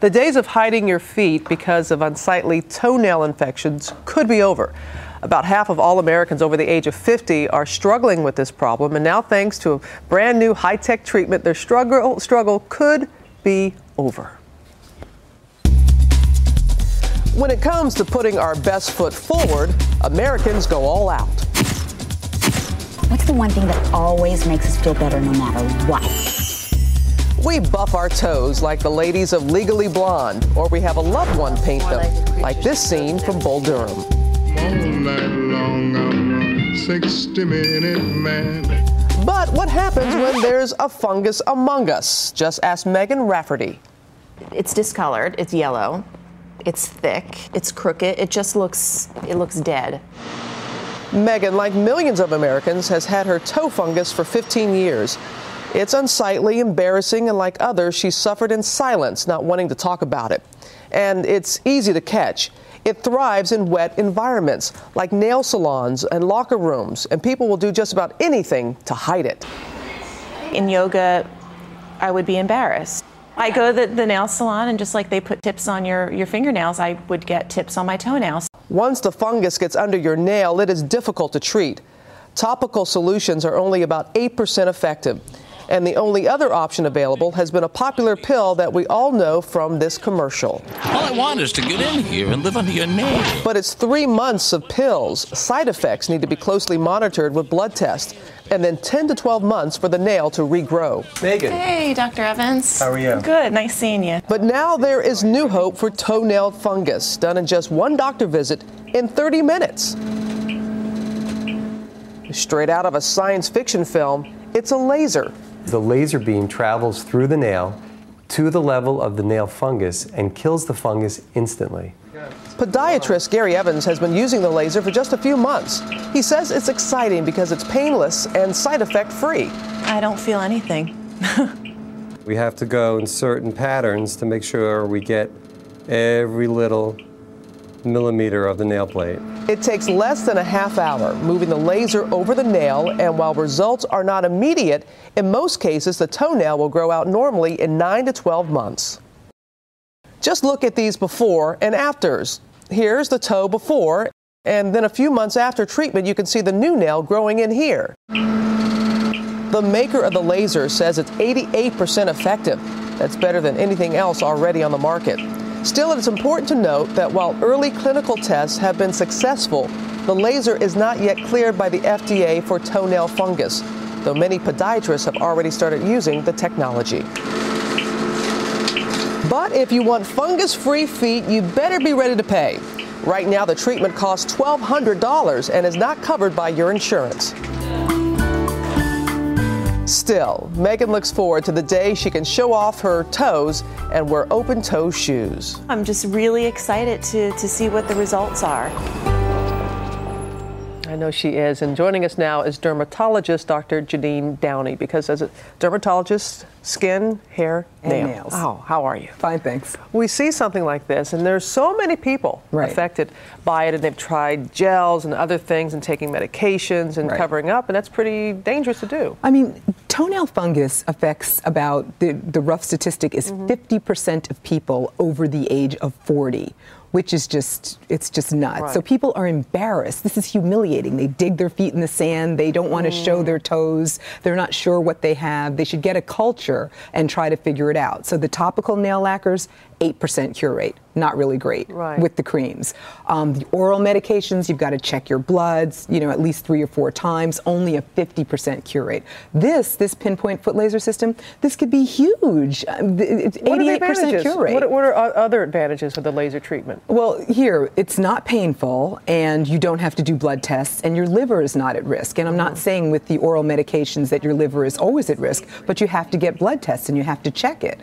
The days of hiding your feet because of unsightly toenail infections could be over. About half of all Americans over the age of 50 are struggling with this problem, and now thanks to a brand new high-tech treatment, their struggle could be over. When it comes to putting our best foot forward, Americans go all out. What's the one thing that always makes us feel better no matter what? We buff our toes like the ladies of Legally Blonde, or we have a loved one paint them, like this scene from Bull Durham. All night long, I'm a 60-minute man. But what happens when there's a fungus among us? Just ask Megan Rafferty. It's discolored, it's yellow, it's thick, it's crooked, it looks dead. Megan, like millions of Americans, has had her toe fungus for 15 years. It's unsightly, embarrassing, and like others, she suffered in silence, not wanting to talk about it. And it's easy to catch. It thrives in wet environments, like nail salons and locker rooms, and people will do just about anything to hide it. In yoga, I would be embarrassed. I go to the nail salon, and just like they put tips on your fingernails, I would get tips on my toenails. Once the fungus gets under your nail, it is difficult to treat. Topical solutions are only about 8% effective. And the only other option available has been a popular pill that we all know from this commercial. All I want is to get in here and live under your nail. But it's 3 months of pills. Side effects need to be closely monitored with blood tests, and then 10 to 12 months for the nail to regrow. Megan. Hey, Dr. Evans. How are you? Good, nice seeing you. But now there is new hope for toenail fungus, done in just one doctor visit in 30 minutes. Straight out of a science fiction film, it's a laser. The laser beam travels through the nail to the level of the nail fungus and kills the fungus instantly. Podiatrist Gary Evans has been using the laser for just a few months. He says it's exciting because it's painless and side effect free. I don't feel anything. We have to go in certain patterns to make sure we get every little millimeter of the nail plate. It takes less than a half hour, moving the laser over the nail, and while results are not immediate, in most cases the toenail will grow out normally in 9 to 12 months. Just look at these before and afters. Here's the toe before, and then a few months after treatment you can see the new nail growing in here. The maker of the laser says it's 88% effective. That's better than anything else already on the market. Still, it's important to note that while early clinical tests have been successful, the laser is not yet cleared by the FDA for toenail fungus, though many podiatrists have already started using the technology. But if you want fungus-free feet, you better be ready to pay. Right now, the treatment costs $1,200 and is not covered by your insurance. Still, Megan looks forward to the day she can show off her toes and wear open-toe shoes. I'm just really excited to see what the results are. I know she is. And joining us now is dermatologist Dr. Janine Downey, because as a dermatologist, skin, hair, nails. Oh, how are you? Fine, thanks. We see something like this, and there's so many people affected by it, and they've tried gels and other things and taking medications and covering up, and that's pretty dangerous to do. I mean, toenail fungus affects about, the rough statistic is 50% of people over the age of 40. Which is it's just nuts. Right. So people are embarrassed. This is humiliating. They dig their feet in the sand. They don't want to show their toes. They're not sure what they have. They should get a culture and try to figure it out. So the topical nail lacquers, 8% cure rate. Not really great with the creams. The oral medications, you've got to check your bloods, at least 3 or 4 times, only a 50% cure rate. This PinPointe foot laser system, this could be huge. It's 88% cure rate. What are other advantages of the laser treatment? Well, here, it's not painful, and you don't have to do blood tests, and your liver is not at risk. And I'm not saying with the oral medications that your liver is always at risk, but you have to get blood tests and you have to check it.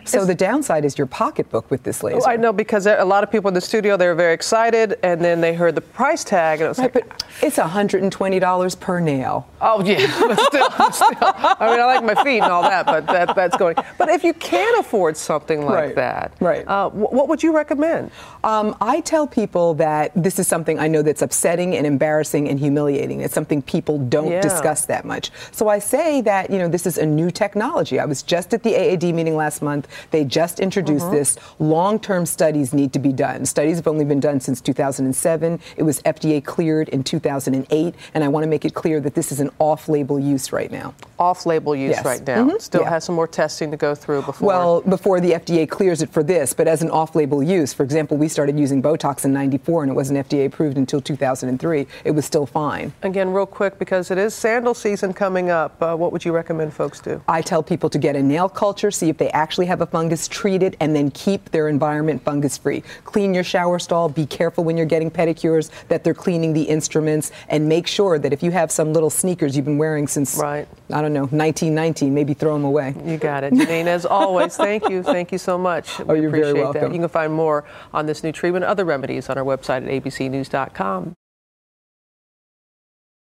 So the downside is your pocketbook with this laser. I know, because a lot of people in the studio, they were very excited, and then they heard the price tag, and it was but it's $120 per nail. Oh, yeah, but still. I mean, I like my feet and all that, but that's going. But if you can't afford something like that, what would you recommend? I tell people that this is something I know that's upsetting and embarrassing and humiliating. It's something people don't discuss that much. So I say that, this is a new technology. I was just at the AAD meeting last month They just introduced this. Long-term studies need to be done. Studies have only been done since 2007. It was FDA cleared in 2008, and I want to make it clear that this is an off-label use right now. Off-label use right now. Still has some more testing to go through before. Well, before the FDA clears it for this, but as an off-label use. For example, we started using Botox in '94, and it wasn't FDA approved until 2003. It was still fine. Again, real quick, because it is sandal season coming up, what would you recommend folks do? I tell people to get a nail culture, see if they actually have a fungus, treat it, and then keep their environment fungus-free. Clean your shower stall. Be careful when you're getting pedicures that they're cleaning the instruments, and make sure that if you have some little sneakers you've been wearing since, I don't know, 1919, maybe throw them away. You got it. Janine, as always, thank you. Thank you so much. You're very welcome. That. You can find more on this new treatment, other remedies on our website at abcnews.com.